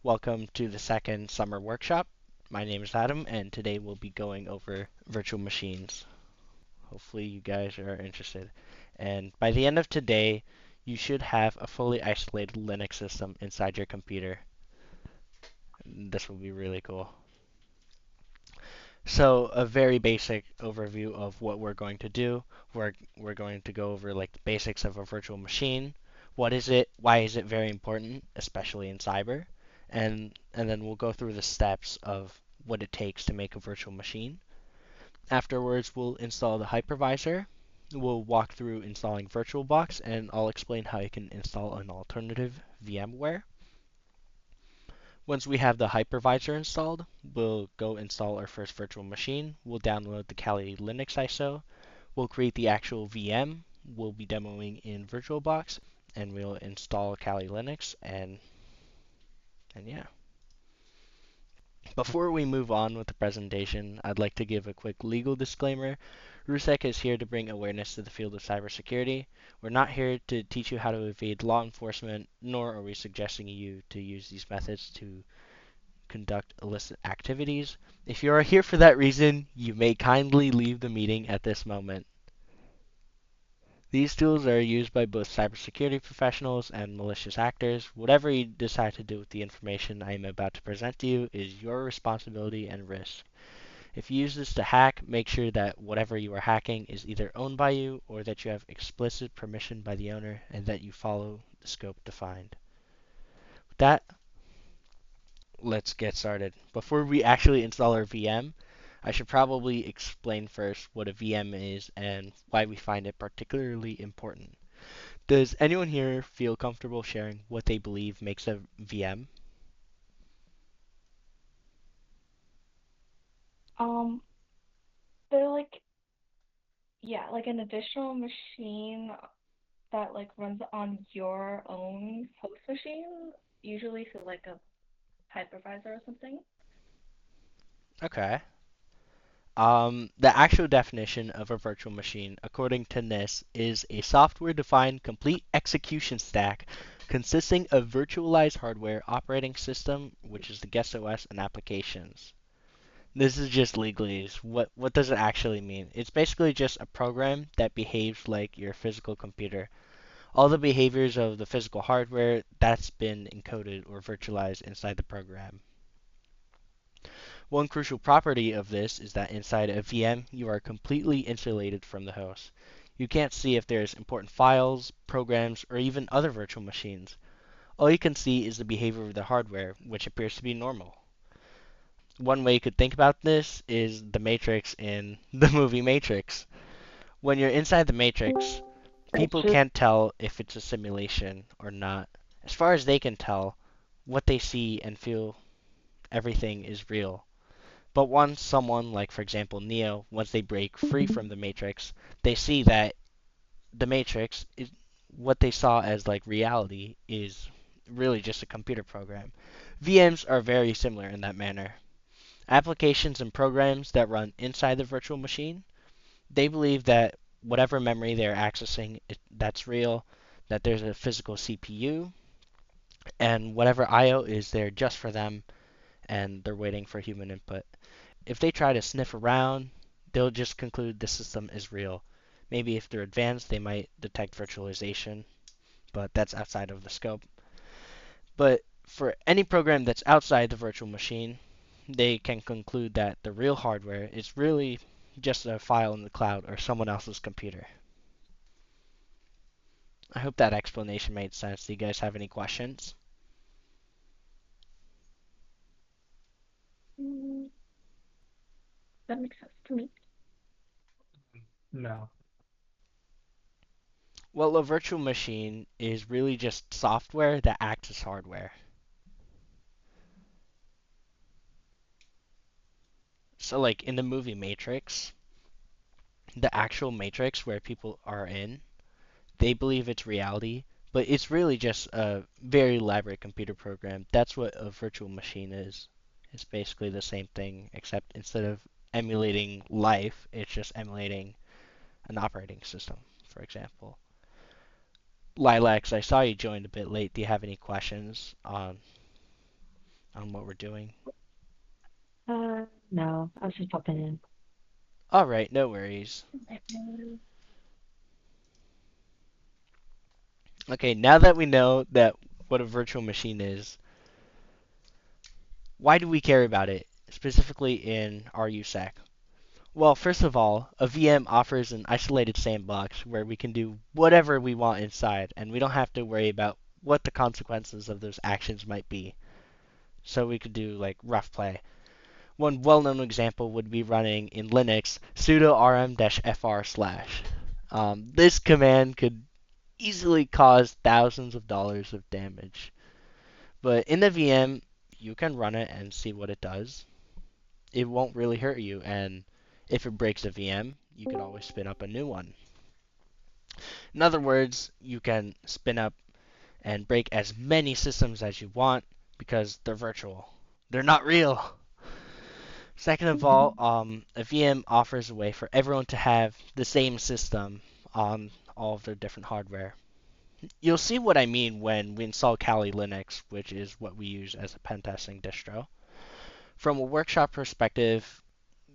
Welcome to the second summer workshop. My name is Adam, and today we'll be going over virtual machines. Hopefully you guys are interested. And by the end of today, you should have a fully isolated Linux system inside your computer. This will be really cool. So a very basic overview of what we're going to do. We're going to go over like the basics of a virtual machine. What is it? Why is it very important, especially in cyber? And then we'll go through the steps of what it takes to make a virtual machine. Afterwards, we'll install the hypervisor. We'll walk through installing VirtualBox, and I'll explain how you can install an alternative VMware. Once we have the hypervisor installed, we'll go install our first virtual machine. We'll download the Kali Linux ISO. We'll create the actual VM. We'll be demoing in VirtualBox, and we'll install Kali Linux, and yeah. Before we move on with the presentation, I'd like to give a quick legal disclaimer. RUSEC is here to bring awareness to the field of cybersecurity. We're not here to teach you how to evade law enforcement, nor are we suggesting you to use these methods to conduct illicit activities. If you are here for that reason, you may kindly leave the meeting at this moment. These tools are used by both cybersecurity professionals and malicious actors. Whatever you decide to do with the information I am about to present to you is your responsibility and risk. If you use this to hack, make sure that whatever you are hacking is either owned by you or that you have explicit permission by the owner and that you follow the scope defined. With that, let's get started. Before we actually install our VM, I should probably explain first what a VM is and why we find it particularly important. Does anyone here feel comfortable sharing what they believe makes a VM? Um, they're like, yeah, like an additional machine that like runs on your own host machine, usually through like a hypervisor or something. Okay. The actual definition of a virtual machine, according to NIST, is a software-defined complete execution stack consisting of virtualized hardware, operating system, which is the guest OS, and applications. This is just legalese. What does it actually mean? It's basically just a program that behaves like your physical computer. All the behaviors of the physical hardware, that's been encoded or virtualized inside the program. One crucial property of this is that inside a VM, you are completely insulated from the host. You can't see if there's important files, programs, or even other virtual machines. All you can see is the behavior of the hardware, which appears to be normal. One way you could think about this is the Matrix in the movie Matrix. When you're inside the Matrix, people can't tell if it's a simulation or not. As far as they can tell, what they see and feel, everything is real. But once someone, like for example Neo, once they break free from the Matrix, they see that the Matrix is what they saw as like reality is really just a computer program. VMs are very similar in that manner. Applications and programs that run inside the virtual machine, they believe that whatever memory they're accessing, that's real, that there's a physical CPU, and whatever I/O is there just for them, and they're waiting for human input. If they try to sniff around, they'll just conclude the system is real. Maybe if they're advanced, they might detect virtualization, but that's outside of the scope. But for any program that's outside the virtual machine, they can conclude that the real hardware is really just a file in the cloud or someone else's computer. I hope that explanation made sense. Do you guys have any questions? Mm, that makes sense to me. No. Well, a virtual machine is really just software that acts as hardware. So, like in the movie Matrix, the actual Matrix where people are in, they believe it's reality, but it's really just a very elaborate computer program. That's what a virtual machine is. It's basically the same thing, except instead of emulating life, it's just emulating an operating system, for example. Lilacs, I saw you joined a bit late. Do you have any questions on on what we're doing? No, I was just popping in. All right, no worries. Okay, now that we know that what a virtual machine is, why do we care about it, specifically in our USAC? Well, first of all, a VM offers an isolated sandbox where we can do whatever we want inside, and we don't have to worry about what the consequences of those actions might be. So we could do like rough play. One well-known example would be running in Linux sudo rm-fr/. This command could easily cause thousands of dollars of damage. But in the VM, you can run it and see what it does. It won't really hurt you, and if it breaks a VM, you could always spin up a new one. In other words, you can spin up and break as many systems as you want because they're virtual. They're not real. Second of all, a VM offers a way for everyone to have the same system on all of their different hardware. You'll see what I mean when we install Kali Linux, which is what we use as a pen testing distro. From a workshop perspective,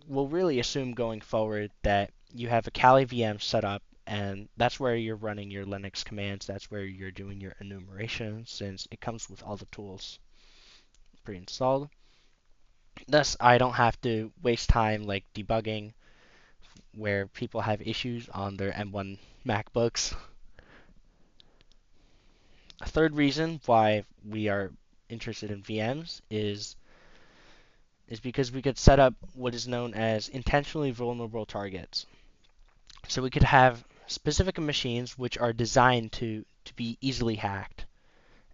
we'll really assume going forward that you have a Kali VM set up, and that's where you're running your Linux commands. That's where you're doing your enumeration, since it comes with all the tools pre-installed. Thus, I don't have to waste time like debugging where people have issues on their M1 MacBooks. A third reason why we are interested in VMs is because we could set up what is known as intentionally vulnerable targets. So we could have specific machines which are designed to be easily hacked.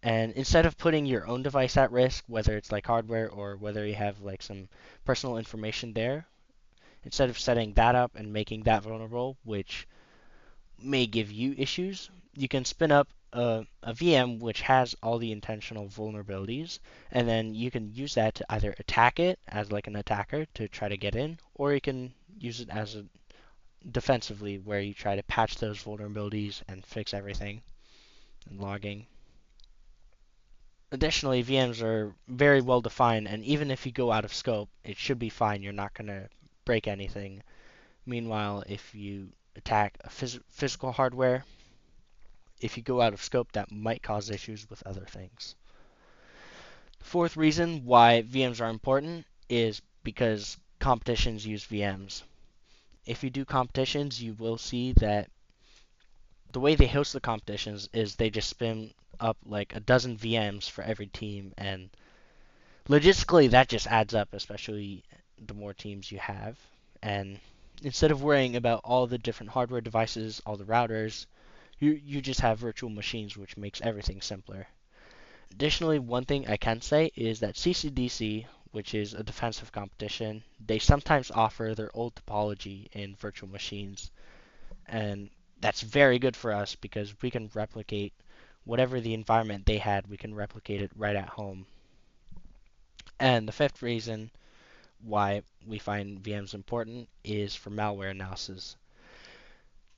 And instead of putting your own device at risk, whether it's like hardware or whether you have like some personal information there, instead of setting that up and making that vulnerable, which may give you issues, you can spin up a VM which has all the intentional vulnerabilities, and then you can use that to either attack it as like an attacker to try to get in, or you can use it as a defensively where you try to patch those vulnerabilities and fix everything and logging. Additionally, VMs are very well defined, and even if you go out of scope, it should be fine. You're not going to break anything. Meanwhile, if you attack a physical hardware, if you go out of scope, that might cause issues with other things. The fourth reason why VMs are important is because competitions use VMs. If you do competitions, you will see that the way they host the competitions is they just spin up like a dozen VMs for every team, and logistically that just adds up, especially the more teams you have. And instead of worrying about all the different hardware devices, all the routers, you just have virtual machines, which makes everything simpler. Additionally, one thing I can say is that CCDC, which is a defensive competition, they sometimes offer their old topology in virtual machines, and that's very good for us because we can replicate whatever the environment they had, we can replicate it right at home. And the fifth reason why we find VMs important is for malware analysis.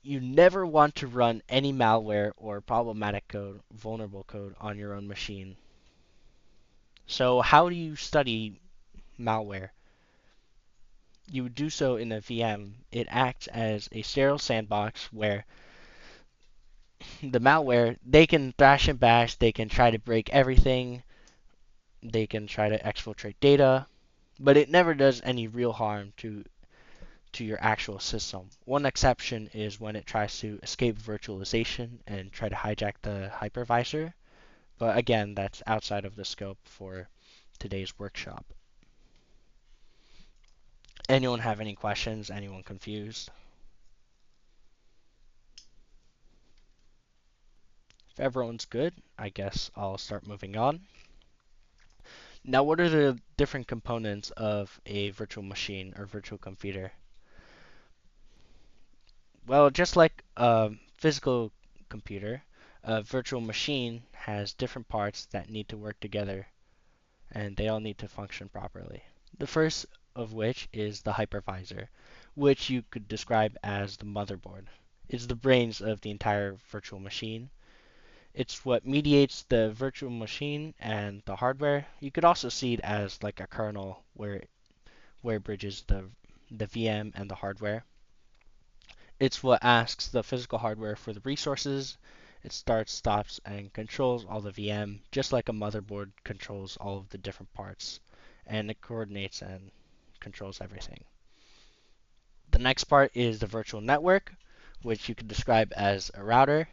You never want to run any malware or problematic code, vulnerable code on your own machine. So how do you study malware? You would do so in a VM. It acts as a sterile sandbox where the malware, they can thrash and bash, they can try to break everything, they can try to exfiltrate data, but it never does any real harm to your actual system. One exception is when it tries to escape virtualization and try to hijack the hypervisor, but again, that's outside of the scope for today's workshop. Anyone have any questions? Anyone confused? If everyone's good, I guess I'll start moving on. Now, what are the different components of a virtual machine or virtual computer? Well, just like a physical computer, a virtual machine has different parts that need to work together, and they all need to function properly. The first of which is the hypervisor, which you could describe as the motherboard. It's the brains of the entire virtual machine. It's what mediates the virtual machine and the hardware. You could also see it as like a kernel where it bridges the VM and the hardware. It's what asks the physical hardware for the resources. It starts, stops, and controls all the VM, just like a motherboard controls all of the different parts. And it coordinates and controls everything. The next part is the virtual network, which you can describe as a router.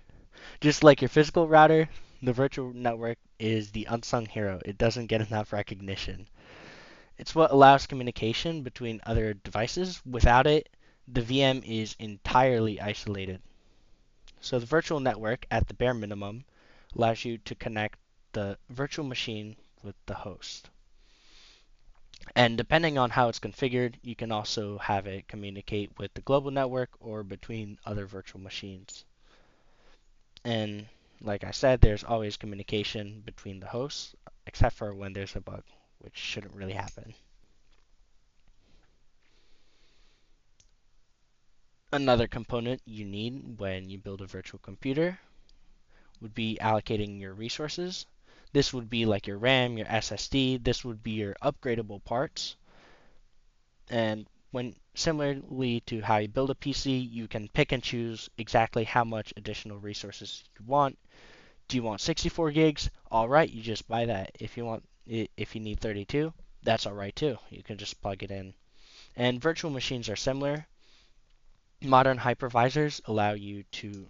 Just like your physical router, the virtual network is the unsung hero. It doesn't get enough recognition. It's what allows communication between other devices. Without it, the VM is entirely isolated. So the virtual network, at the bare minimum, allows you to connect the virtual machine with the host. And depending on how it's configured, you can also have it communicate with the global network or between other virtual machines. And like I said, there's always communication between the hosts, except for when there's a bug, which shouldn't really happen. Another component you need when you build a virtual computer would be allocating your resources. This would be like your RAM, your SSD. This would be your upgradable parts. And when similarly to how you build a PC, you can pick and choose exactly how much additional resources you want. Do you want 64 gigs? All right, you just buy that. If you need 32, that's all right too. You can just plug it in. And virtual machines are similar. Modern hypervisors allow you to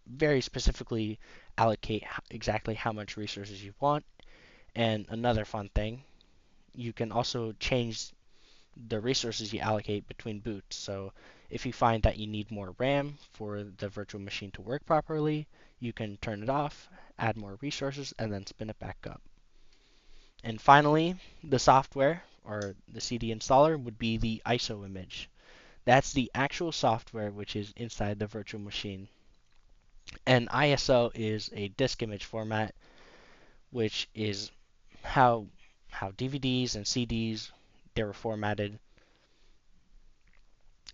very specifically allocate exactly how much resources you want. And another fun thing, you can also change the resources you allocate between boots. So if you find that you need more RAM for the virtual machine to work properly, you can turn it off, add more resources, and then spin it back up. And finally, the software or the CD installer would be the ISO image. That's the actual software which is inside the virtual machine. And ISO is a disk image format, which is how DVDs and CDs they were formatted.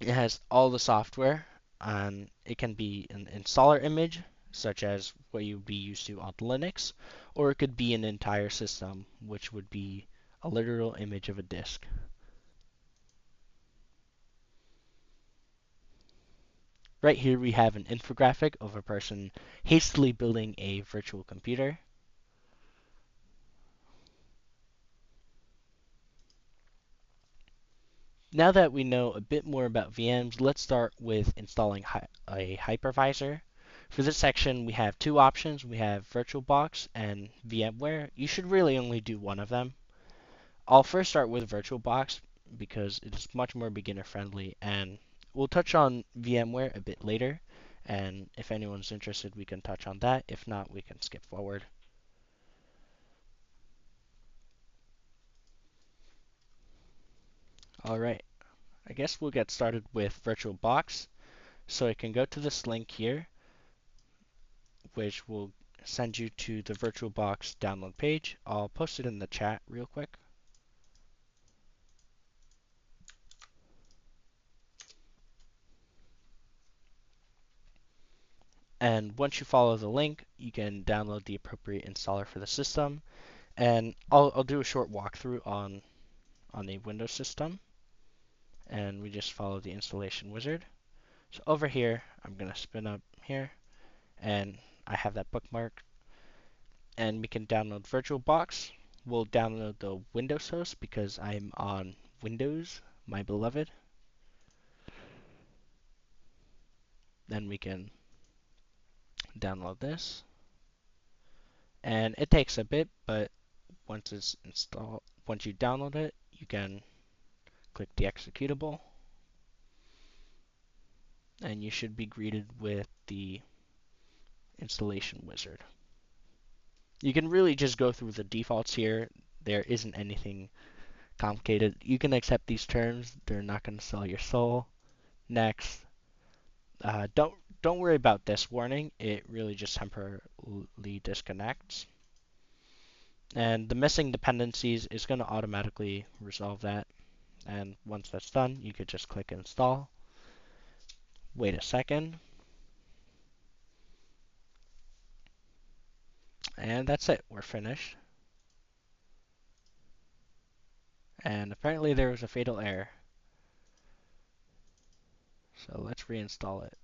It has all the software, and it can be an installer image, such as what you would be used to on Linux, or it could be an entire system, which would be a literal image of a disk. Right here we have an infographic of a person hastily building a virtual computer. Now that we know a bit more about VMs, let's start with installing a hypervisor. For this section, we have two options. We have VirtualBox and VMware. You should really only do one of them. I'll first start with VirtualBox because it is much more beginner friendly, and we'll touch on VMware a bit later. And if anyone's interested, we can touch on that. If not, we can skip forward. All right, I guess we'll get started with VirtualBox. So I can go to this link here, which will send you to the VirtualBox download page. I'll post it in the chat real quick. And once you follow the link, you can download the appropriate installer for the system. And I'll do a short walkthrough on a Windows system. And we just follow the installation wizard. So over here, I'm going to spin up here, and I have that bookmark. And we can download VirtualBox. We'll download the Windows host because I'm on Windows, my beloved. Then we can download this. And it takes a bit, but once it's installed, once you download it, you can click the executable, and you should be greeted with the installation wizard. You can really just go through the defaults here. There isn't anything complicated. You can accept these terms. They're not going to sell your soul. Next. Don't worry about this warning. It really just temporarily disconnects. And the missing dependencies is going to automatically resolve that. And once that's done, you could just click install. Wait a second. And that's it. We're finished. And apparently there was a fatal error. So let's reinstall it.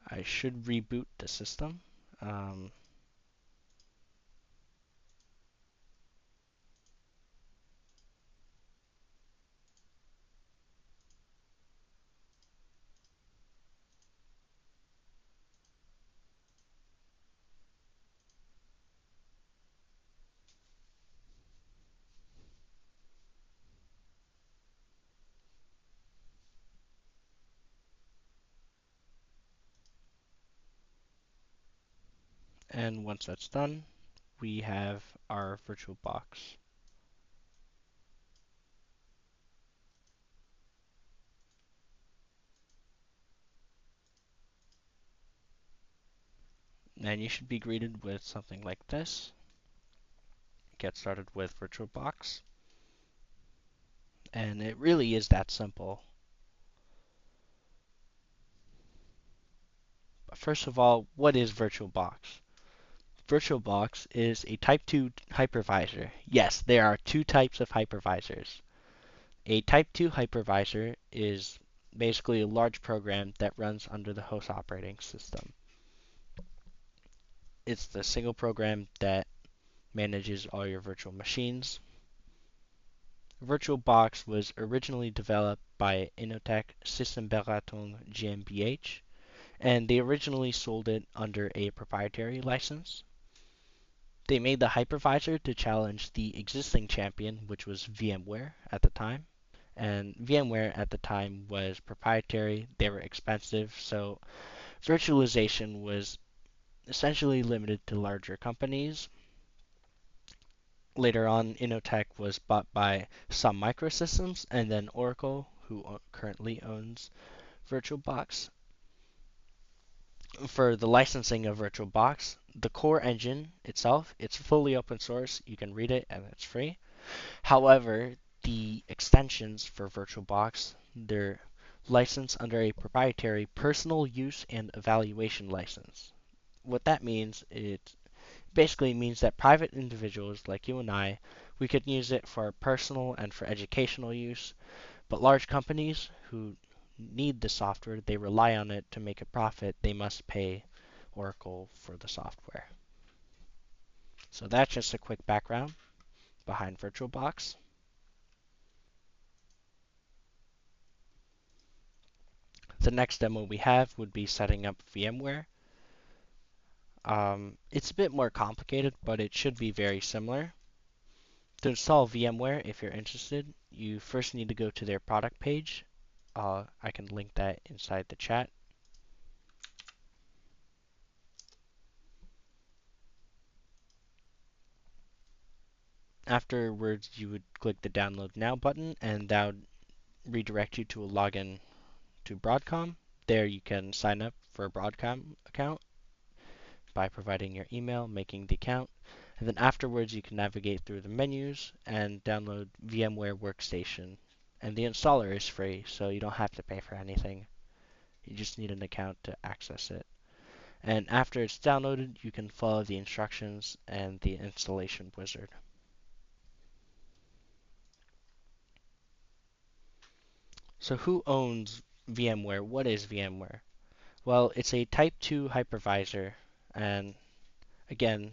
I should reboot the system. Um, and once that's done, we have our VirtualBox. And you should be greeted with something like this. Get started with VirtualBox. And it really is that simple. But first of all, what is VirtualBox? VirtualBox is a Type 2 hypervisor. Yes, there are two types of hypervisors. A Type 2 hypervisor is basically a large program that runs under the host operating system. It's the single program that manages all your virtual machines. VirtualBox was originally developed by Inotech Systemberatung GmbH, and they originally sold it under a proprietary license. They made the hypervisor to challenge the existing champion, which was VMware at the time. And VMware at the time was proprietary, they were expensive, so virtualization was essentially limited to larger companies. Later on, Inotech was bought by Sun Microsystems and then Oracle, who currently owns VirtualBox. For the licensing of VirtualBox, the core engine itself, it's fully open source. You can read it and it's free. However, the extensions for VirtualBox, they're licensed under a proprietary personal use and evaluation license. What that means, it basically means that private individuals like you and I, we could use it for personal and for educational use, but large companies who need the software, they rely on it to make a profit, they must pay Oracle for the software. So that's just a quick background behind VirtualBox. The next demo we have would be setting up VMware. It's a bit more complicated, but it should be very similar. To install VMware, if you're interested, you first need to go to their product page. I can link that inside the chat. Afterwards, you would click the Download Now button, and that would redirect you to a login to Broadcom. There you can sign up for a Broadcom account by providing your email, making the account, and then afterwards you can navigate through the menus and download VMware Workstation. And the installer is free, so you don't have to pay for anything. You just need an account to access it. And after it's downloaded, you can follow the instructions and the installation wizard. So who owns VMware? What is VMware? Well, it's a Type 2 hypervisor, and again,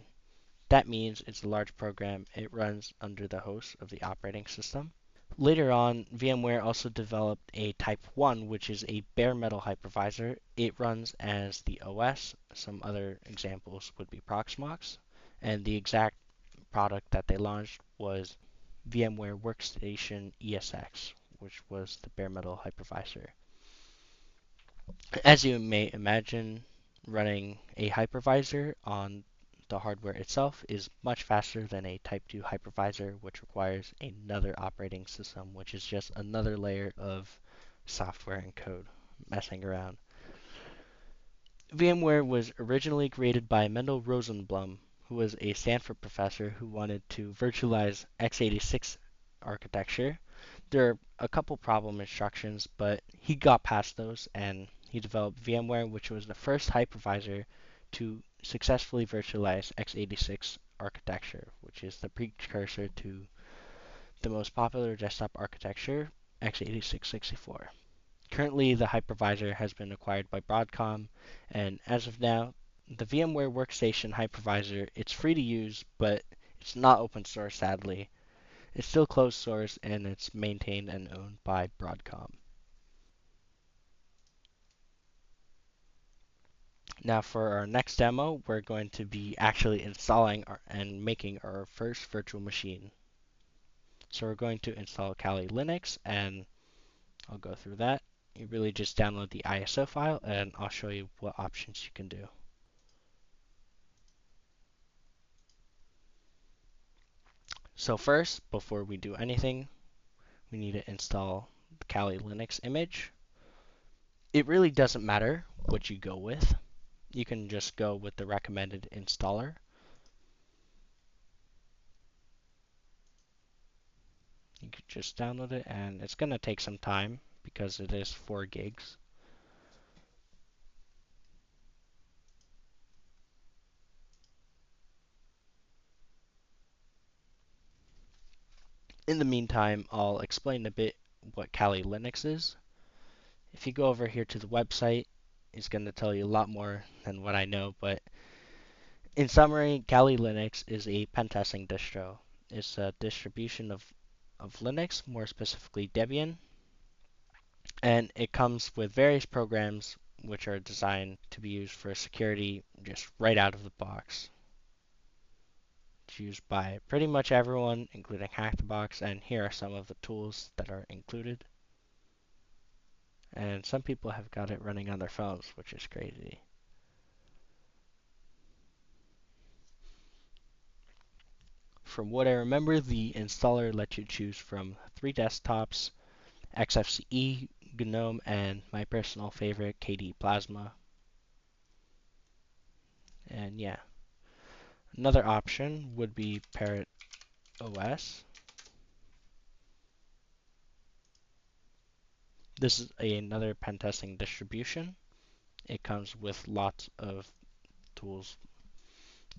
that means it's a large program. It runs under the host of the operating system. Later on, VMware also developed a Type 1, which is a bare metal hypervisor. It runs as the OS. Some other examples would be Proxmox. And the exact product that they launched was VMware Workstation ESX, which was the bare metal hypervisor. As you may imagine, running a hypervisor on the hardware itself is much faster than a Type 2 hypervisor, which requires another operating system, which is just another layer of software and code messing around. VMware was originally created by Mendel Rosenblum, who was a Stanford professor who wanted to virtualize x86 architecture. There are a couple problem instructions, but he got past those and he developed VMware, which was the first hypervisor to successfully virtualize x86 architecture, which is the precursor to the most popular desktop architecture, x86-64. Currently, the hypervisor has been acquired by Broadcom, and as of now, the VMware Workstation hypervisor, it's free to use, but it's not open source, sadly. It's still closed source, and it's maintained and owned by Broadcom. Now for our next demo, we're going to be actually installing and making our first virtual machine. So we're going to install Kali Linux, and I'll go through that. You really just download the ISO file, and I'll show you what options you can do. So first, before we do anything, we need to install the Kali Linux image. It really doesn't matter what you go with. You can just go with the recommended installer. You could just download it, and it's going to take some time because it is 4 gigs. In the meantime, I'll explain a bit what Kali Linux is. If you go over here to the website, it's going to tell you a lot more than what I know, but in summary, Kali Linux is a pen testing distro. It's a distribution of Linux, more specifically Debian, and it comes with various programs which are designed to be used for security just right out of the box. It's used by pretty much everyone, including HackTheBox, and here are some of the tools that are included. And some people have got it running on their phones, which is crazy. From what I remember, the installer lets you choose from 3 desktops, XFCE, GNOME, and my personal favorite, KDE Plasma. And yeah, another option would be Parrot OS. This is another pen testing distribution. It comes with lots of tools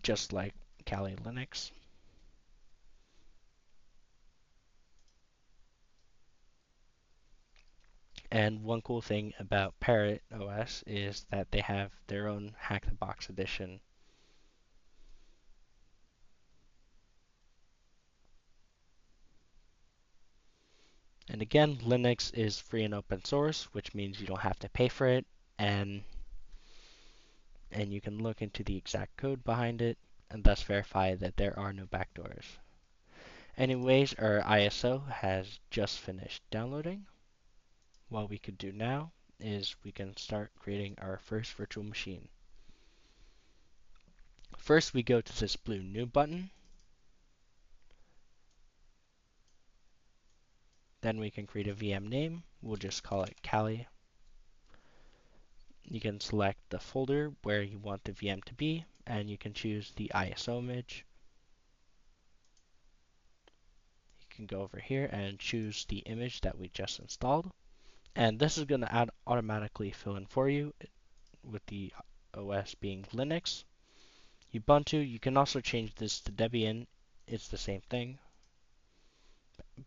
just like Kali Linux. And one cool thing about Parrot OS is that they have their own Hack the Box edition. And again, Linux is free and open source, which means you don't have to pay for it, and you can look into the exact code behind it and thus verify that there are no backdoors. Anyways, our ISO has just finished downloading. What we could do now is we can start creating our first virtual machine. First, we go to this blue New button. Then we can create a VM name. We'll just call it Kali. You can select the folder where you want the VM to be, and you can choose the ISO image. You can go over here and choose the image that we just installed. And this is going to automatically fill in for you with the OS being Linux. Ubuntu, you can also change this to Debian. It's the same thing.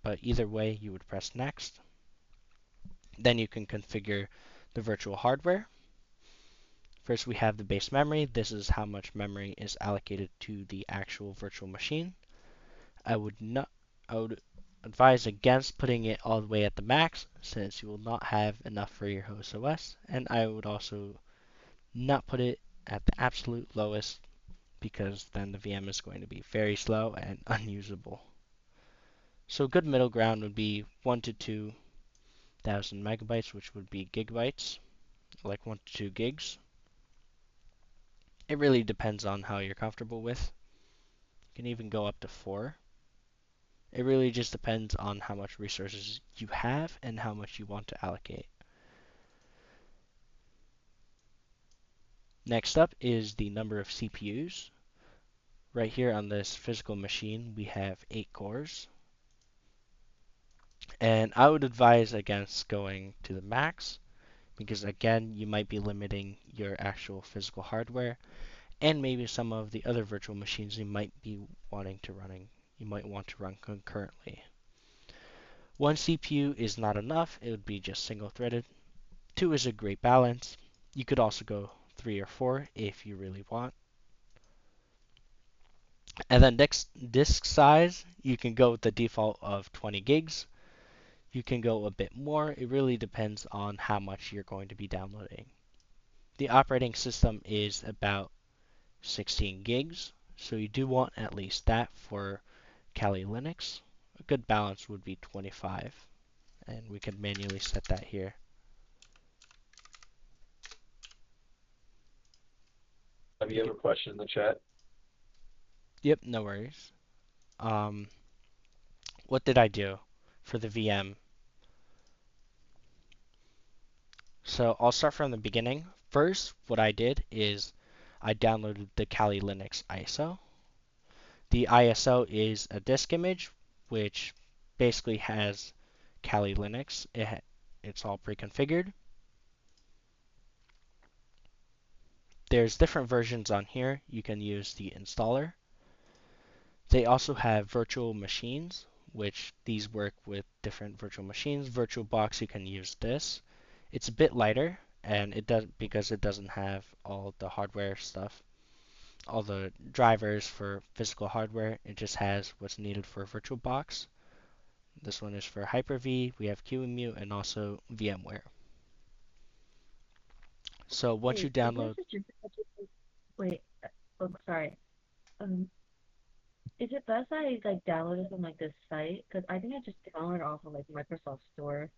But either way, you would press next. Then you can configure the virtual hardware. First, we have the base memory. This is how much memory is allocated to the actual virtual machine. I would advise against putting it all the way at the max, since you will not have enough for your host OS. And I would also not put it at the absolute lowest, because then the VM is going to be very slow and unusable. So a good middle ground would be 1 to 2,000 megabytes, which would be gigabytes, like 1 to 2 gigs. It really depends on how you're comfortable with. You can even go up to 4. It really just depends on how much resources you have and how much you want to allocate. Next up is the number of CPUs. Right here on this physical machine, we have 8 cores. And I would advise against going to the max because again, you might be limiting your actual physical hardware and maybe some of the other virtual machines you might want to run concurrently. One CPU is not enough, it would be just single threaded. Two is a great balance. You could also go 3 or 4 if you really want. And then disk size, you can go with the default of 20 gigs. You can go a bit more. It really depends on how much you're going to be downloading. The operating system is about 16 gigs, so you do want at least that for Kali Linux. A good balance would be 25, and we can manually set that here. Have you ever question in the chat? Yep, no worries. What did I do for the VM? So I'll start from the beginning. First, what I did is I downloaded the Kali Linux ISO. The ISO is a disk image, which basically has Kali Linux. It's all pre-configured. There's different versions on here. You can use the installer. They also have virtual machines, which these work with different virtual machines. VirtualBox, you can use this. It's a bit lighter, and it does because it doesn't have all the hardware stuff, all the drivers for physical hardware. It just has what's needed for VirtualBox. This one is for Hyper-V. We have QEMU and also VMware. So once you Wait, I guess download, it's just wait. Oh, sorry. Um, is it best I like download it from like this site? Because I think I just downloaded it off of like Microsoft Store.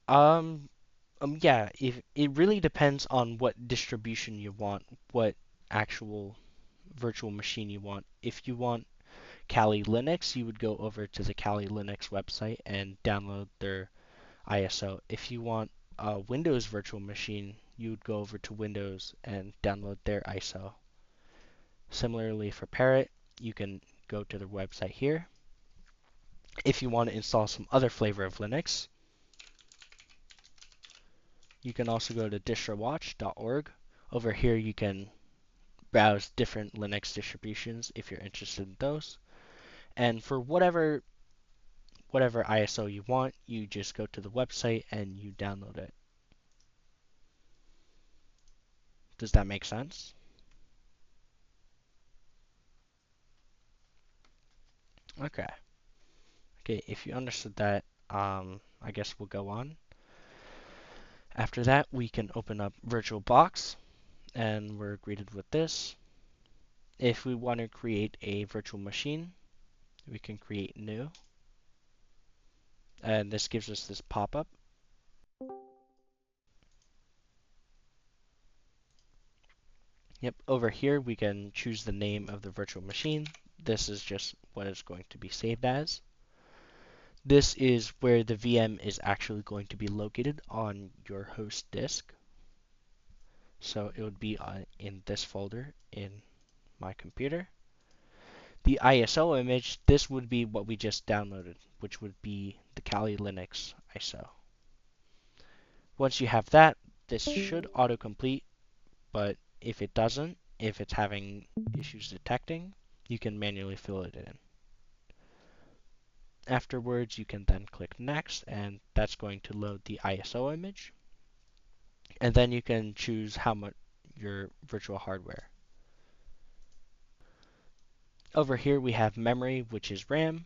um, yeah, if it really depends on what distribution you want, what actual virtual machine you want. If you want Kali Linux, you would go over to the Kali Linux website and download their ISO. If you want a Windows virtual machine, you would go over to Windows and download their ISO. Similarly for Parrot, you can go to their website here. If you want to install some other flavor of Linux, you can also go to distrowatch.org. Over here you can browse different Linux distributions if you're interested in those. And for whatever ISO you want, you just go to the website and you download it. Does that make sense? Okay. Okay, if you understood that, I guess we'll go on. After that, we can open up VirtualBox, and we're greeted with this. If we want to create a virtual machine, we can create new, and this gives us this pop-up. Yep, over here we can choose the name of the virtual machine. This is just what it's going to be saved as. This is where the VM is actually going to be located on your host disk. So it would be in this folder in my computer. The ISO image, this would be what we just downloaded, which would be the Kali Linux ISO. Once you have that, this should autocomplete, but if it doesn't, if it's having issues detecting, you can manually fill it in. Afterwards, you can then click Next, and that's going to load the ISO image. And then you can choose how much your virtual hardware. Over here we have memory, which is RAM.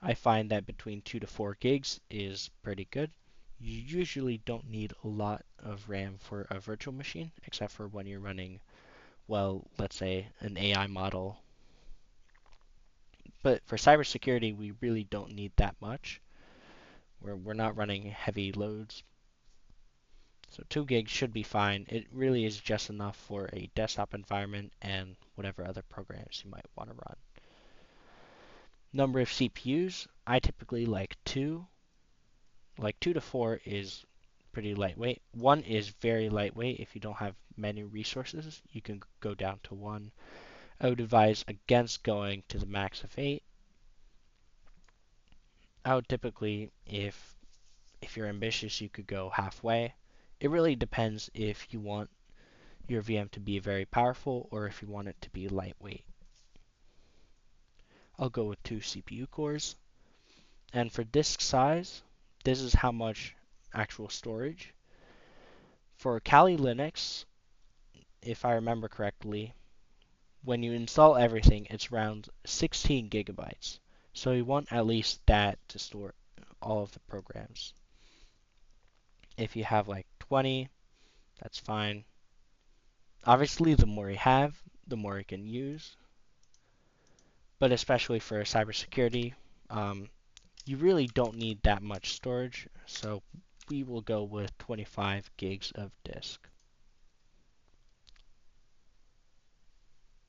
I find that between 2 to 4 gigs is pretty good. You usually don't need a lot of RAM for a virtual machine, except for when you're running, well, let's say an AI model. But for cybersecurity, we really don't need that much. We're not running heavy loads. So 2 gigs should be fine. It really is just enough for a desktop environment and whatever other programs you might want to run. Number of CPUs, I typically like 2. Like 2 to 4 is pretty lightweight. 1 is very lightweight. If you don't have many resources, you can go down to 1. I would advise against going to the max of 8. I would typically, if you're ambitious, you could go halfway. It really depends if you want your VM to be very powerful or if you want it to be lightweight. I'll go with 2 CPU cores. And for disk size, this is how much actual storage. For Kali Linux, if I remember correctly, when you install everything, it's around 16 gigabytes. So you want at least that to store all of the programs. If you have like 20, that's fine. Obviously, the more you have, the more you can use. But especially for cybersecurity, you really don't need that much storage. So we will go with 25 gigs of disk.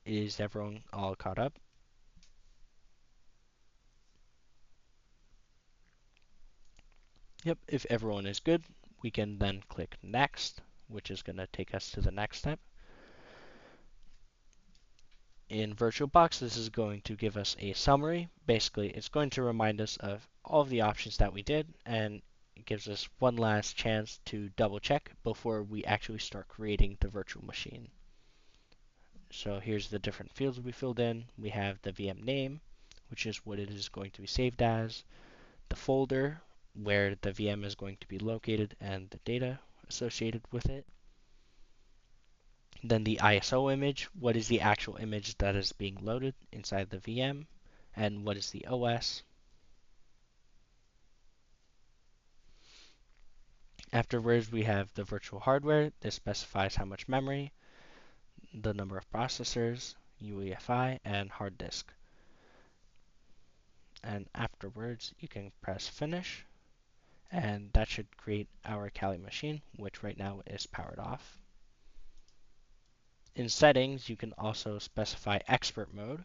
Is everyone all caught up? Yep, if everyone is good, we can then click Next, which is going to take us to the next step. In VirtualBox, this is going to give us a summary. Basically, it's going to remind us of all of the options that we did, and it gives us one last chance to double check before we actually start creating the virtual machine. So here's the different fields we filled in. We have the VM name, which is what it is going to be saved as, the folder where the VM is going to be located and the data associated with it. Then the ISO image, what is the actual image that is being loaded inside the VM, and what is the OS. Afterwards, we have the virtual hardware. This specifies how much memory, the number of processors, UEFI, and hard disk. And afterwards, you can press finish, and that should create our Kali machine, which right now is powered off. In settings, you can also specify expert mode,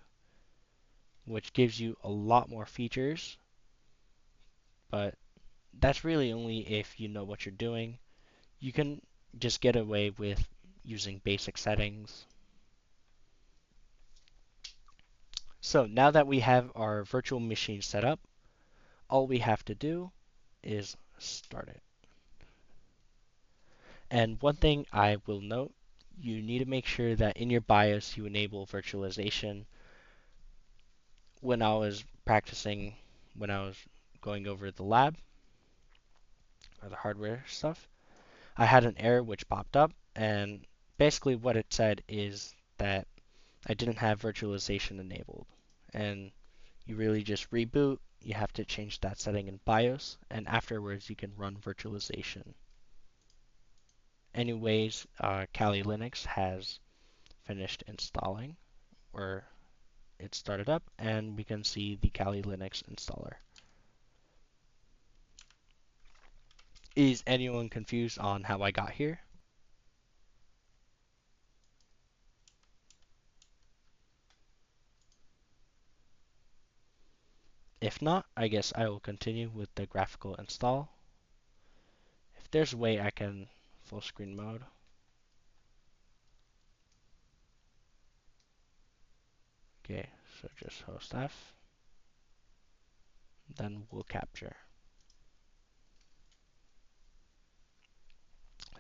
which gives you a lot more features, but that's really only if you know what you're doing. You can just get away with using basic settings. So now that we have our virtual machine set up, all we have to do is start it. And one thing I will note, you need to make sure that in your BIOS you enable virtualization. When I was practicing, when I was going over the lab, or the hardware stuff, I had an error which popped up, and basically what it said is that I didn't have virtualization enabled. And you really just reboot, you have to change that setting in BIOS, and afterwards you can run virtualization. Anyways, Kali Linux has finished installing, or it started up, and we can see the Kali Linux installer. Is anyone confused on how I got here? If not, I guess I will continue with the graphical install. If there's a way I can full screen mode. Okay, so just host F. Then we'll capture.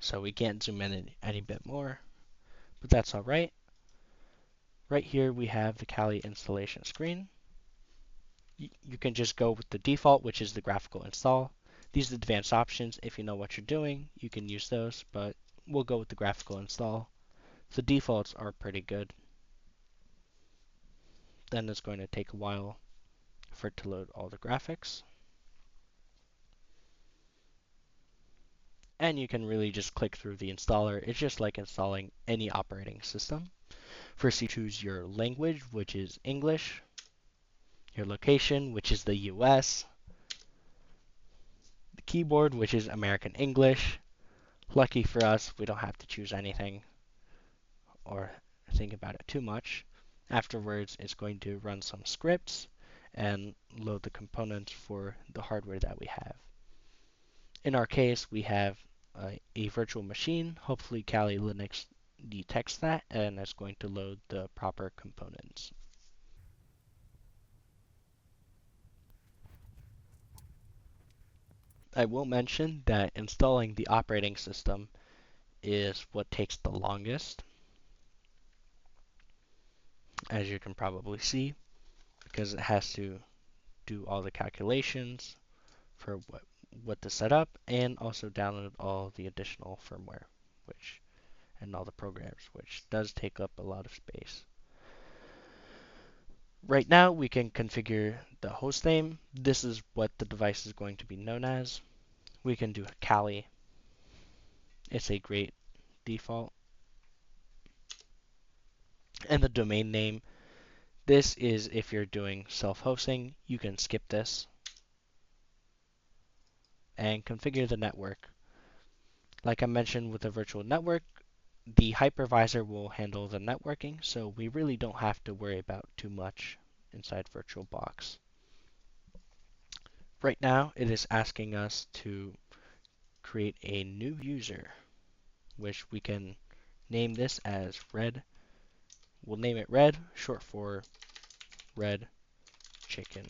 So we can't zoom in any bit more, but that's all right. Right here we have the Kali installation screen. You can just go with the default, which is the graphical install. These are the advanced options. If you know what you're doing, you can use those, but we'll go with the graphical install. The defaults are pretty good. Then it's going to take a while for it to load all the graphics. And you can really just click through the installer. It's just like installing any operating system. First you choose your language, which is English, your location, which is the US, the keyboard, which is American English. Lucky for us, we don't have to choose anything or think about it too much. Afterwards, it's going to run some scripts and load the components for the hardware that we have. In our case, we have a virtual machine. Hopefully Kali Linux detects that and is going to load the proper components. I will mention that installing the operating system is what takes the longest, as you can probably see, because it has to do all the calculations for what to set up and also download all the additional firmware, which and all the programs, which does take up a lot of space. Right now, we can configure the host name. This is what the device is going to be known as. We can do a Kali. It's a great default. And the domain name. This is if you're doing self-hosting, you can skip this and configure the network. Like I mentioned with the virtual network, the hypervisor will handle the networking, so we really don't have to worry about too much inside VirtualBox. Right now, it is asking us to create a new user, which we can name this as Red. We'll name it Red, short for Red Chicken.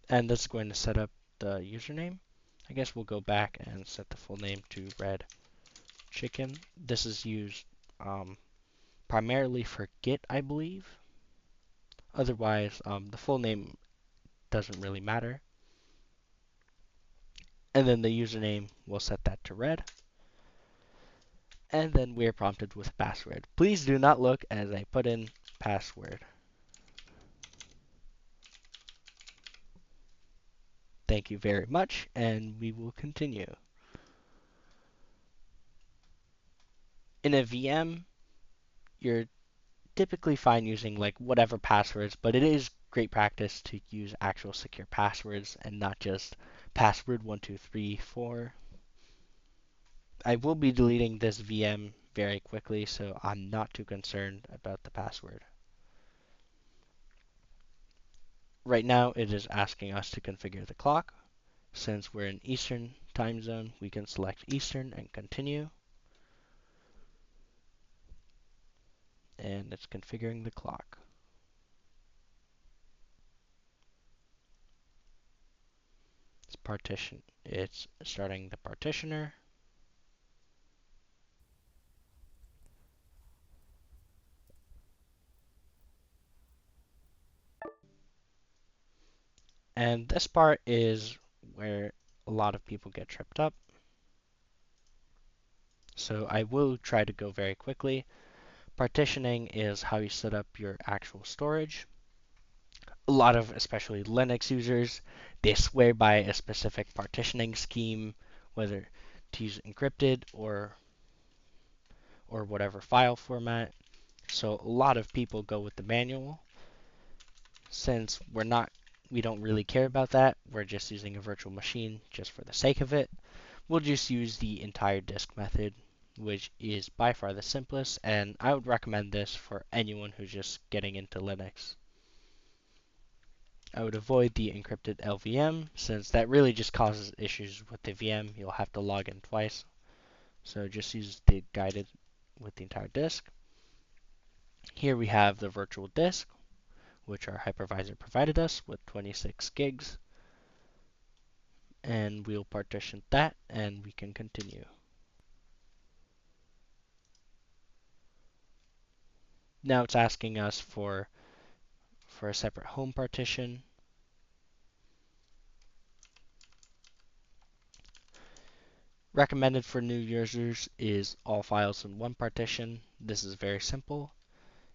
And this is going to set up the username. I guess we'll go back and set the full name to Red Chicken. This is used primarily for Git, I believe. Otherwise, the full name doesn't really matter. And then the username, we'll set that to Red. And then we are prompted with password. Please do not look as I put in password. Thank you very much, and we will continue. In a VM, you're typically fine using like whatever passwords, but it is great practice to use actual secure passwords and not just password 1234. I will be deleting this VM very quickly, so I'm not too concerned about the password. Right now, it is asking us to configure the clock. Since we're in Eastern time zone, we can select Eastern and continue. And it's configuring the clock. It's starting the partitioner. And this part is where a lot of people get tripped up. So I will try to go very quickly. Partitioning is how you set up your actual storage. A lot of, especially Linux users, they swear by a specific partitioning scheme, whether to use encrypted or whatever file format. So a lot of people go with the manual. Since we don't really care about that, we're just using a virtual machine just for the sake of it. We'll just use the entire disk method, which is by far the simplest, and I would recommend this for anyone who's just getting into Linux. I would avoid the encrypted LVM, since that really just causes issues with the VM. You'll have to log in twice. So just use the guided with the entire disk. Here we have the virtual disk, which our hypervisor provided us with 26 gigs. And we'll partition that, and we can continue. Now it's asking us for a separate home partition. Recommended for new users is all files in one partition. This is very simple.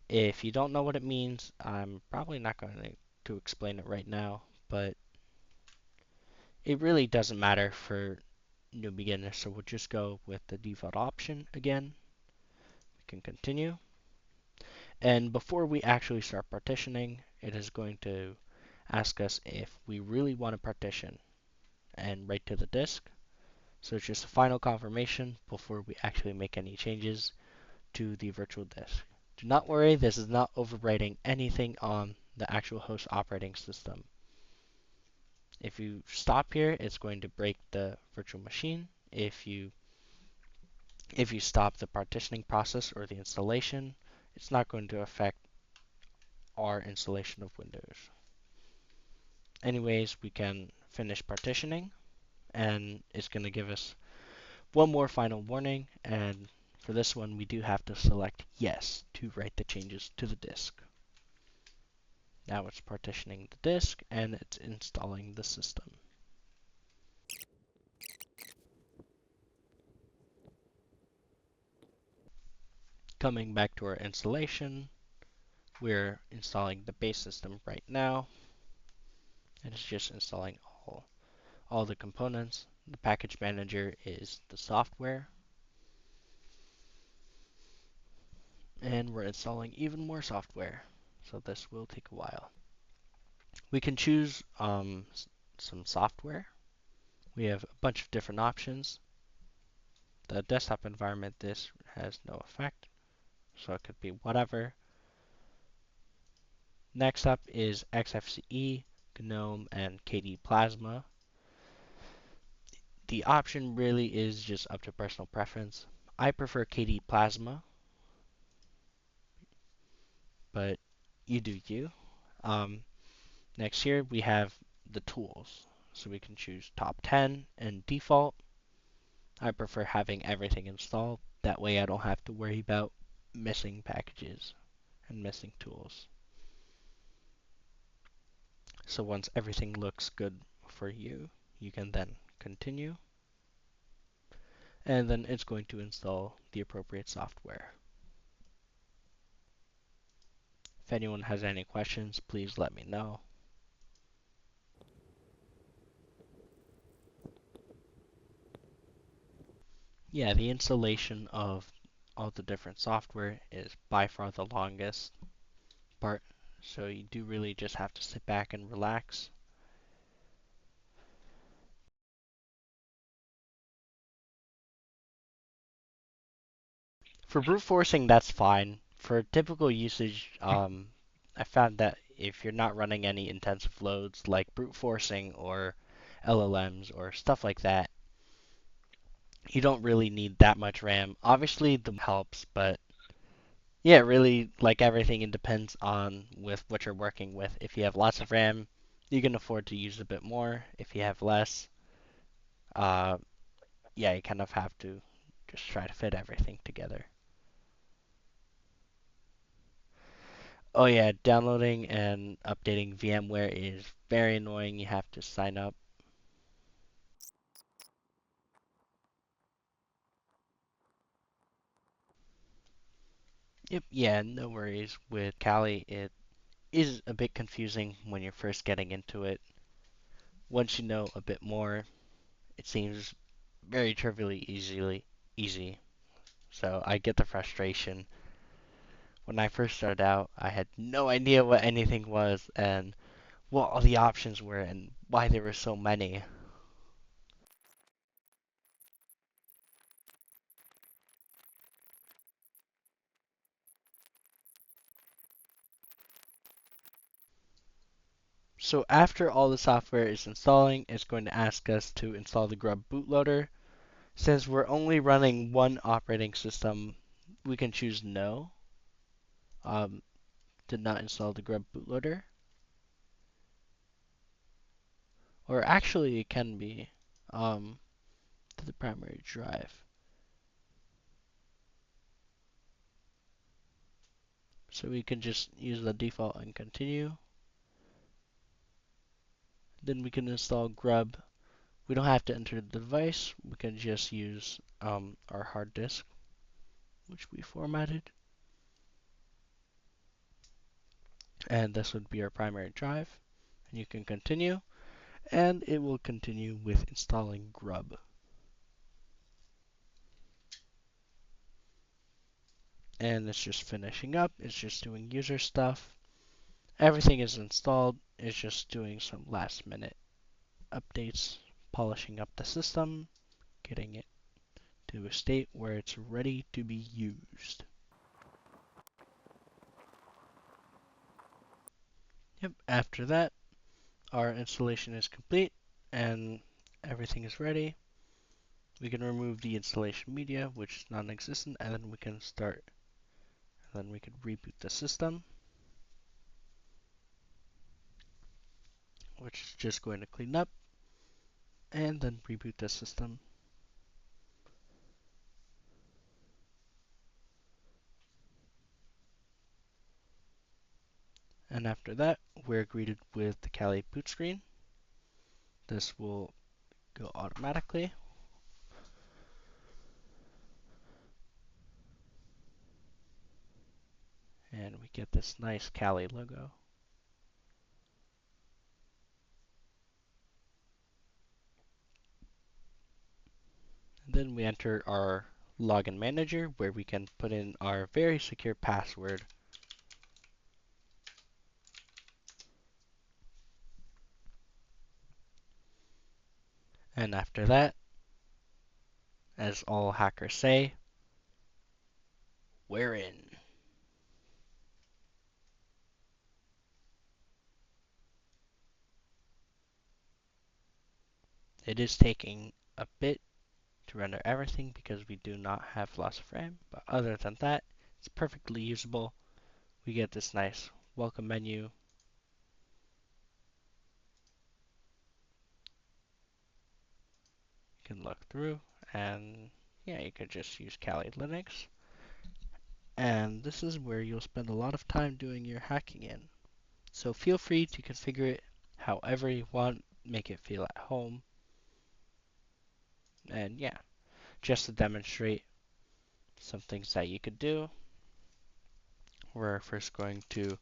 If you don't know what it means, I'm probably not going to explain it right now, but it really doesn't matter for new beginners, so we'll just go with the default option again. We can continue. And before we actually start partitioning, it is going to ask us if we really want to partition and write to the disk. So it's just a final confirmation before we actually make any changes to the virtual disk. Do not worry, this is not overwriting anything on the actual host operating system. If you stop here, it's going to break the virtual machine. If you stop the partitioning process or the installation, it's not going to affect our installation of Windows. Anyways, we can finish partitioning, and it's going to give us one more final warning, and for this one we do have to select yes to write the changes to the disk. Now it's partitioning the disk and it's installing the system. Coming back to our installation, we're installing the base system right now, and it's just installing all the components. The package manager is the software, and we're installing even more software, so this will take a while. We can choose some software. We have a bunch of different options. The desktop environment, this has no effect, so it could be whatever. Next up is XFCE, GNOME, and KD Plasma. The option really is just up to personal preference. I prefer KD Plasma, but you do you. Next here we have the tools. So we can choose top 10 and default. I prefer having everything installed. That way I don't have to worry about missing packages and missing tools. So once everything looks good for you, you can then continue. And then it's going to install the appropriate software. If anyone has any questions, please let me know. Yeah, the installation of all the different software is by far the longest part, so you do really just have to sit back and relax. For brute forcing, that's fine. For typical usage, I found that if you're not running any intensive loads like brute forcing or LLMs or stuff like that, you don't really need that much RAM. Obviously, the helps, but yeah, really, like everything, it depends on with what you're working with. If you have lots of RAM, you can afford to use a bit more. If you have less, uh, yeah, you kind of have to just try to fit everything together. Oh yeah, downloading and updating VMware is very annoying. You have to sign up. Yep, yeah, no worries. With Kali, it is a bit confusing when you're first getting into it. Once you know a bit more, it seems very trivially easy. So I get the frustration. When I first started out, I had no idea what anything was and what all the options were and why there were so many. So after all the software is installing, it's going to ask us to install the grub bootloader. Since we're only running one operating system, we can choose no, um, to not install the grub bootloader. Or actually it can be to the primary drive. So we can just use the default and continue. Then we can install grub. We don't have to enter the device. We can just use our hard disk, which we formatted. And this would be our primary drive. And you can continue. And it will continue with installing grub. And it's just finishing up. It's just doing user stuff. Everything is installed. It's just doing some last minute updates, polishing up the system, getting it to a state where it's ready to be used. Yep, after that, our installation is complete and everything is ready, we can remove the installation media, which is non-existent, and then we can reboot the system, which is just going to clean up, and then reboot the system. And after that, we're greeted with the Kali boot screen. This will go automatically. And we get this nice Kali logo. And then we enter our login manager where we can put in our very secure password. And after that, as all hackers say, we're in. It is taking a bit to render everything because we do not have loss of RAM, but other than that, it's perfectly usable. We get this nice welcome menu. You can look through, and yeah, you could just use Kali Linux. And this is where you'll spend a lot of time doing your hacking in. So feel free to configure it however you want, make it feel at home. And yeah, just to demonstrate some things that you could do, we're first going to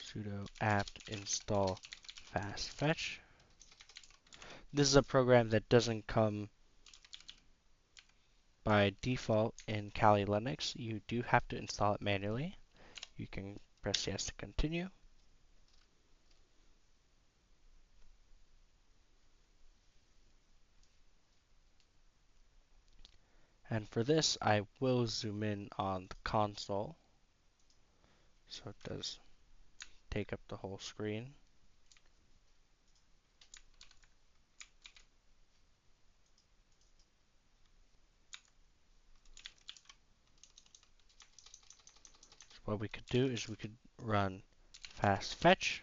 sudo apt install fastfetch. This is a program that doesn't come by default in Kali Linux. You do have to install it manually. You can press yes to continue. And for this, I will zoom in on the console, so it does take up the whole screen. So what we could do is we could run fast fetch,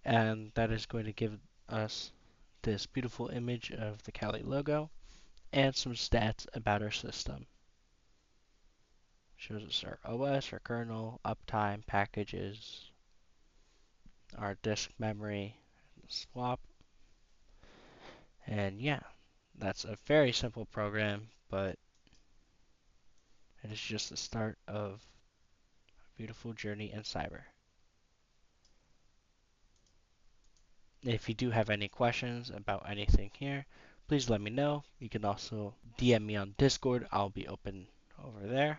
and that is going to give us this beautiful image of the Kali logo and some stats about our system. Shows us our OS, our kernel, uptime, packages, our disk memory, swap, and yeah, that's a very simple program, but it is just the start of a beautiful journey in cyber. If you do have any questions about anything here, please let me know. You can also DM me on Discord. I'll be open over there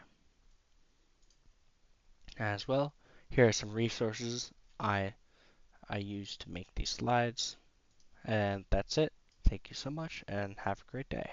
as well. Here are some resources I use to make these slides. And that's it. Thank you so much and have a great day.